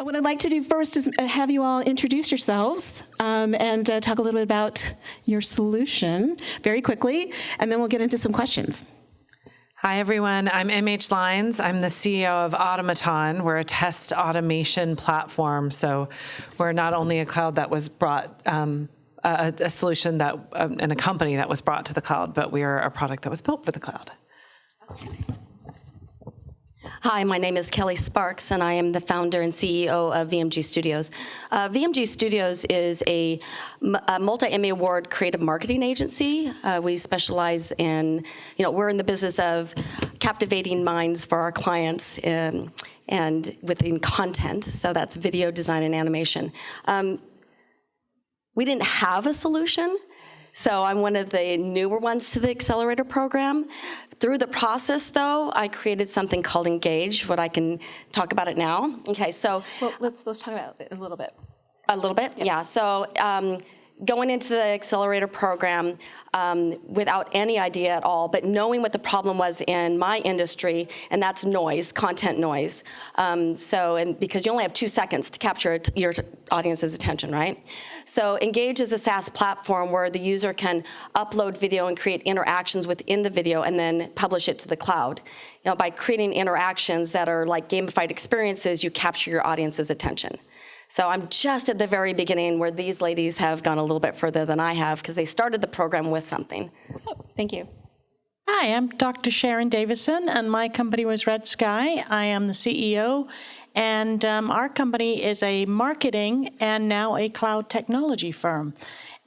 What I'd like to do first is have you all introduce yourselves and talk a little bit about your solution very quickly, and then we'll get into some questions. Hi, everyone. I'm MH Lines. I'm the CEO of Automaton. We're a test automation platform. So we're not only a cloud that was brought, a solution that, and a company that was brought to the cloud, but we are a product that was built for the cloud. Hi, my name is Kelly Sparks, and I am the founder and CEO of VMG Studios. VMG Studios is a multi-Emmy Award creative marketing agency. We specialize in, we're in the business of captivating minds for our clients and within content, so that's video design and animation. We didn't have a solution, so I'm one of the newer ones to the Accelerator program. Through the process, though, I created something called Engage, what I can talk about it now. Okay, so... Well, let's talk about it a little bit. A little bit? Yeah. So going into the Accelerator program without any idea at all, but knowing what the problem was in my industry, and that's noise, content noise. Because you only have 2 seconds to capture your audience's attention, right? So Engage is a SaaS platform where the user can upload video and create interactions within the video and then publish it to the cloud. By creating interactions that are like gamified experiences, you capture your audience's attention. So I'm just at the very beginning where these ladies have gone a little bit further than I have because they started the program with something. Oh, thank you. Hi, I'm Dr. Sharon Davison, and my company was Red Sky. I am the CEO, and our company is a marketing and now a cloud technology firm.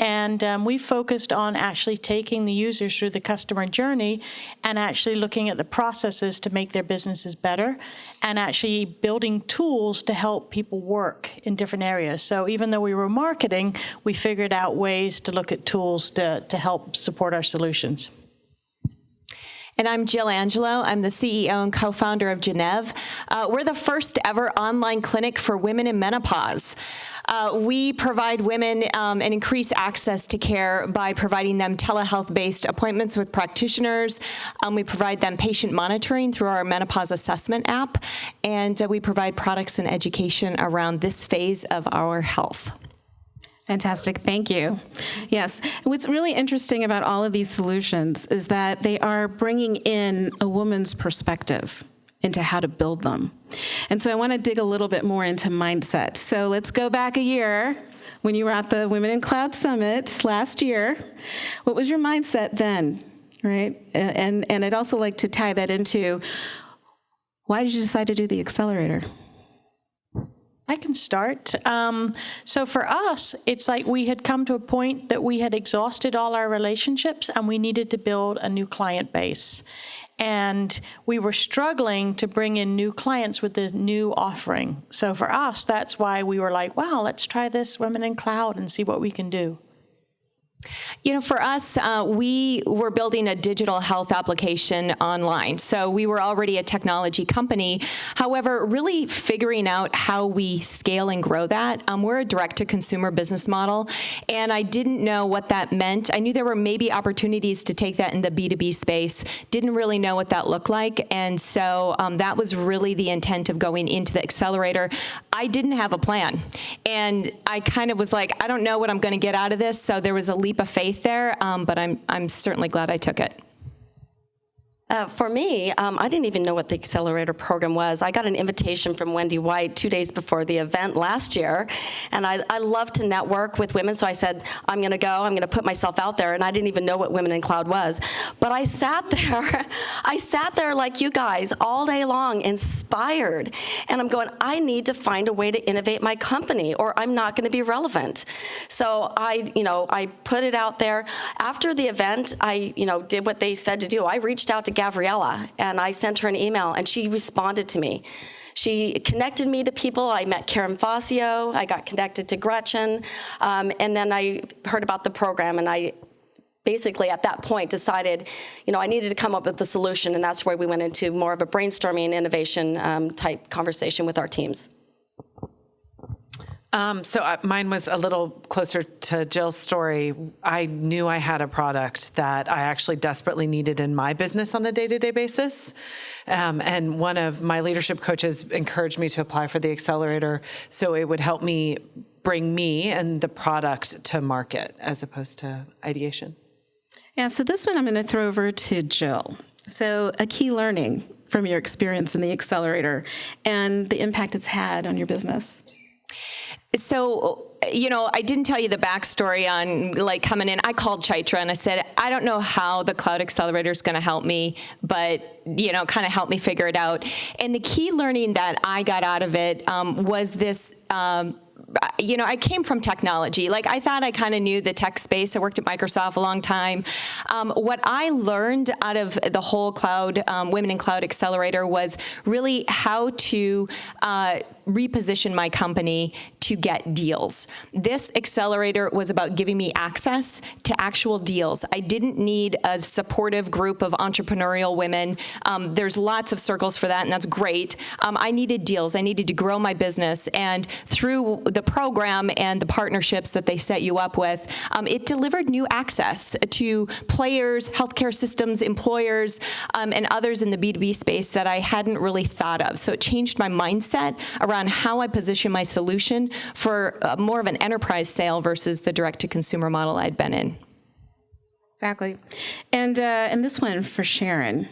And we focused on actually taking the users through the customer journey and actually looking at the processes to make their businesses better and actually building tools to help people work in different areas. So even though we were marketing, we figured out ways to look at tools to help support our solutions. And I'm Jill Angelo. I'm the CEO and co-founder of Geneve. We're the first ever online clinic for women in menopause. We provide women and increase access to care by providing them telehealth-based appointments with practitioners. We provide them patient monitoring through our menopause assessment app, and we provide products and education around this phase of our health. Fantastic, thank you. Yes, what's really interesting about all of these solutions is that they are bringing in a woman's perspective into how to build them. And so I want to dig a little bit more into mindset. So let's go back a year when you were at the Women in Cloud Summit last year. What was your mindset then, right? And I'd also like to tie that into, why did you decide to do the Accelerator? I can start. So for us, it's like we had come to a point that we had exhausted all our relationships and we needed to build a new client base. And we were struggling to bring in new clients with the new offering. So for us, that's why we were like, wow, let's try this Women in Cloud and see what we can do. For us, we were building a digital health application online. So we were already a technology company. However, really figuring out how we scale and grow that. We're a direct-to-consumer business model, and I didn't know what that meant. I knew there were maybe opportunities to take that in the B2B space. Didn't really know what that looked like, and so that was really the intent of going into the Accelerator. I didn't have a plan, and I kind of was like, I don't know what I'm going to get out of this, so there was a leap of faith there, but I'm certainly glad I took it. For me, I didn't even know what the Accelerator program was. I got an invitation from Wendy White 2 days before the event last year, and I love to network with women, so I said, I'm going to go, I'm going to put myself out there, and I didn't even know what Women in Cloud was. But I sat there like you guys all day long, inspired, and I'm going, I need to find a way to innovate my company, or I'm not going to be relevant. So I put it out there. After the event, I did what they said to do. I reached out to Gabriella, and I sent her an email, and she responded to me. She connected me to people. I met Karen Fassio. I got connected to Gretchen, and then I heard about the program, and I basically at that point decided, I needed to come up with the solution, and that's where we went into more of a brainstorming, innovation type conversation with our teams. Mine was a little closer to Jill's story. I knew I had a product that I actually desperately needed in my business on a day-to-day basis. And one of my leadership coaches encouraged me to apply for the Accelerator so it would help me bring me and the product to market as opposed to ideation. Yeah, so this one I'm going to throw over to Jill. So a key learning from your experience in the Accelerator and the impact it's had on your business. So, I didn't tell you the backstory on coming in. I called Chaitra and I said, I don't know how the Cloud Accelerator is going to help me, but, kind of help me figure it out. And the key learning that I got out of it was this, I came from technology. I thought I kind of knew the tech space. I worked at Microsoft a long time. What I learned out of the whole cloud, Women in Cloud Accelerator was really how to reposition my company to get deals. This accelerator was about giving me access to actual deals. I didn't need a supportive group of entrepreneurial women. There's lots of circles for that, and that's great. I needed deals. I needed to grow my business. And through the program and the partnerships that they set you up with, it delivered new access to players, healthcare systems, employers, and others in the B2B space that I hadn't really thought of. So it changed my mindset around how I position my solution for more of an enterprise sale versus the direct-to-consumer model I'd been in. Exactly. And this one for Sharon,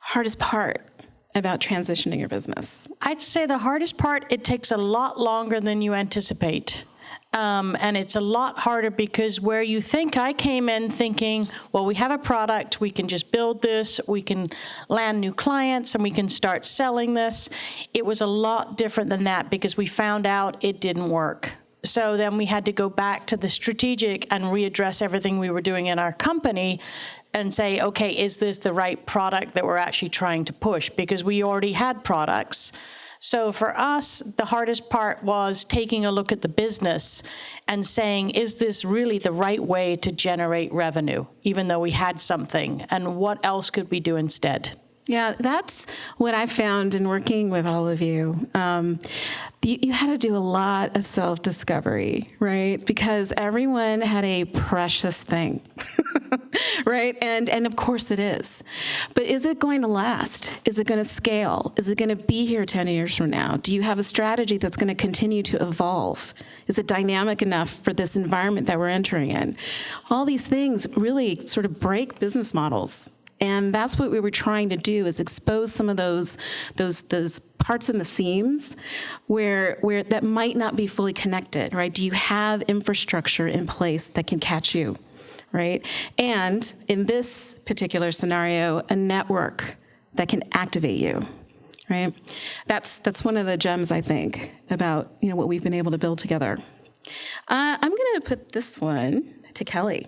hardest part about transitioning your business? I'd say the hardest part, it takes a lot longer than you anticipate. And it's a lot harder because where you think I came in thinking, well, we have a product, we can just build this, we can land new clients, and we can start selling this. It was a lot different than that because we found out it didn't work. So then we had to go back to the strategic and readdress everything we were doing in our company and say, okay, is this the right product that we're actually trying to push? Because we already had products. So for us, the hardest part was taking a look at the business and saying, is this really the right way to generate revenue, even though we had something? And what else could we do instead? Yeah, that's what I found in working with all of you. You had to do a lot of self-discovery, right? Because everyone had a precious thing, right? And of course it is. But is it going to last? Is it going to scale? Is it going to be here 10 years from now? Do you have a strategy that's going to continue to evolve? Is it dynamic enough for this environment that we're entering in? All these things really sort of break business models. And that's what we were trying to do, is expose some of those parts in the seams where that might not be fully connected, right? Do you have infrastructure in place that can catch you, right? And in this particular scenario, a network that can activate you, right? That's one of the gems, I think, about what we've been able to build together. I'm going to put this one to Kelly.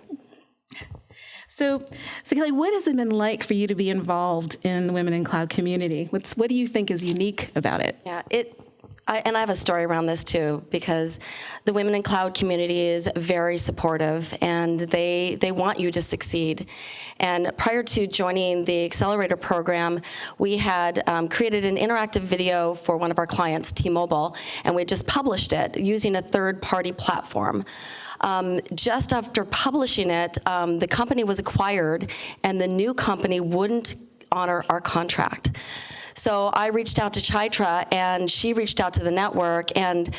So Kelly, what has it been like for you to be involved in the Women in Cloud community? What do you think is unique about it? Yeah, I have a story around this too, because the Women in Cloud community is very supportive, and they want you to succeed. And prior to joining the Accelerator program, we had created an interactive video for one of our clients, T-Mobile, and we just published it using a third-party platform. Just after publishing it, the company was acquired, and the new company wouldn't honor our contract. So I reached out to Chaitra, and she reached out to the network, and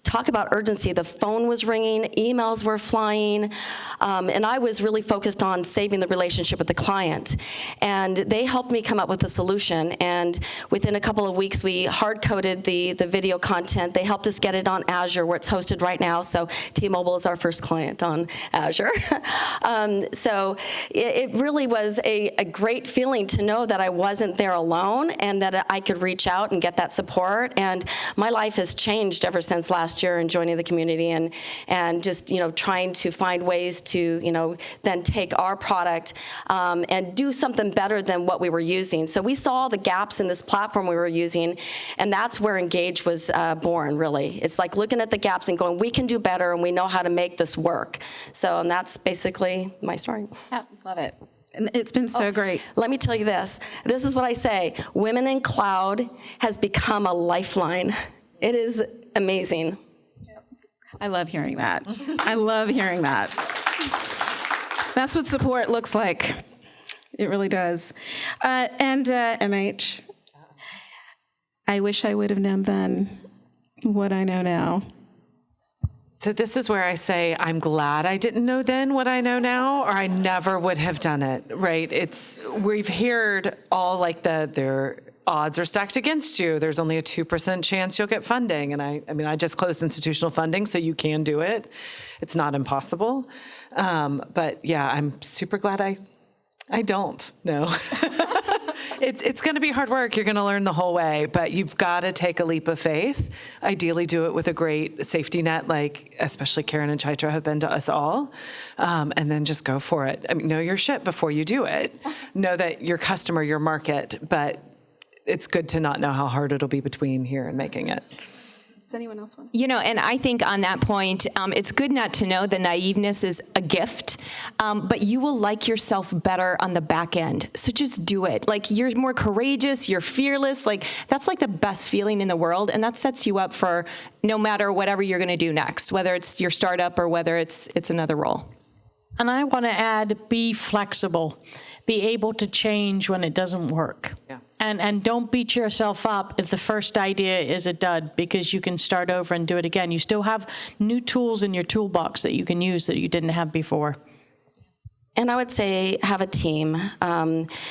talk about urgency. The phone was ringing, emails were flying, and I was really focused on saving the relationship with the client. And they helped me come up with a solution, and within a couple of weeks, we hard-coded the video content. They helped us get it on Azure, where it's hosted right now, so T-Mobile is our first client on Azure. So it really was a great feeling to know that I wasn't there alone, and that I could reach out and get that support. And my life has changed ever since last year and joining the community, and just trying to find ways to then take our product and do something better than what we were using. So we saw the gaps in this platform we were using, and that's where Engage was born. Really, it's like looking at the gaps and going, we can do better, and we know how to make this work. So, and that's basically my story. Yeah, love it. And it's been so great. Let me tell you this. This is what I say. Women in Cloud has become a lifeline. It is amazing. I love hearing that. I love hearing that. That's what support looks like. It really does. And MH, I wish I would have known then what I know now. So this is where I say, I'm glad I didn't know then what I know now, or I never would have done it, right? We've heard all like their odds are stacked against you. There's only a 2% chance you'll get funding. And I mean, I just closed institutional funding, so you can do it. It's not impossible. But yeah, I'm super glad I don't know. It's going to be hard work. You're going to learn the whole way, but you've got to take a leap of faith. Ideally, do it with a great safety net, like especially Karen and Chaitra have been to us all, and then just go for it. I mean, know your shit before you do it. Know that your customer, your market, but it's good to not know how hard it'll be between here and making it. Does anyone else want? And I think on that point, it's good not to know the naiveness is a gift, but you will like yourself better on the back end. So just do it. Like, you're more courageous, you're fearless. Like, that's like the best feeling in the world, and that sets you up for no matter whatever you're going to do next, whether it's your startup or whether it's another role. And I want to add, be flexible. Be able to change when it doesn't work. Yeah. And don't beat yourself up if the first idea is a dud, because you can start over and do it again. You still have new tools in your toolbox that you can use that you didn't have before. And I would say have a team.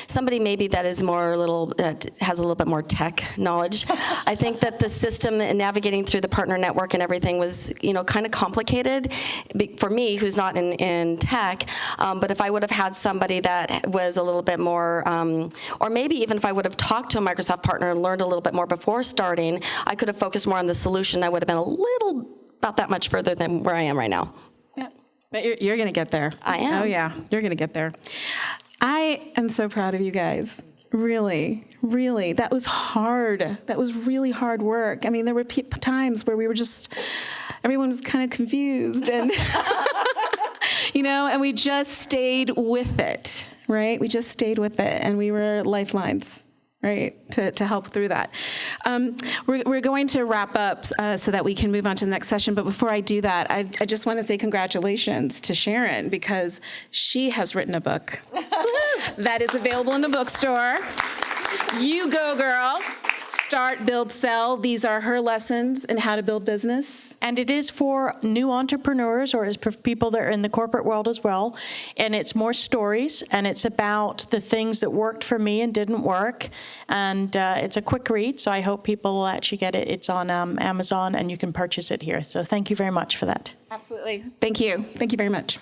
Somebody maybe that is that has a little bit more tech knowledge. I think that the system and navigating through the partner network and everything was, kind of complicated for me, who's not in tech. But if I would have had somebody that was a little bit more, or maybe even if I would have talked to a Microsoft partner and learned a little bit more before starting, I could have focused more on the solution. I would have been about that much further than where I am right now. But you're going to get there. I am. Oh, yeah. You're going to get there. I am so proud of you guys. Really, really. That was hard. That was really hard work. I mean, there were times where we were everyone was kind of confused. And, and we just stayed with it, right? We just stayed with it. And we were lifelines, right, to help through that. We're going to wrap up so that we can move on to the next session. But before I do that, I just want to say congratulations to Sharon, because she has written a book that is available in the bookstore. You go, girl. Start, Build, Sell. These are her lessons in how to build business. And it is for new entrepreneurs, or as people that are in the corporate world as well. And it's more stories, and it's about the things that worked for me and didn't work. And it's a quick read, so I hope people will actually get it. It's on Amazon, and you can purchase it here. So thank you very much for that. Absolutely. Thank you. Thank you very much.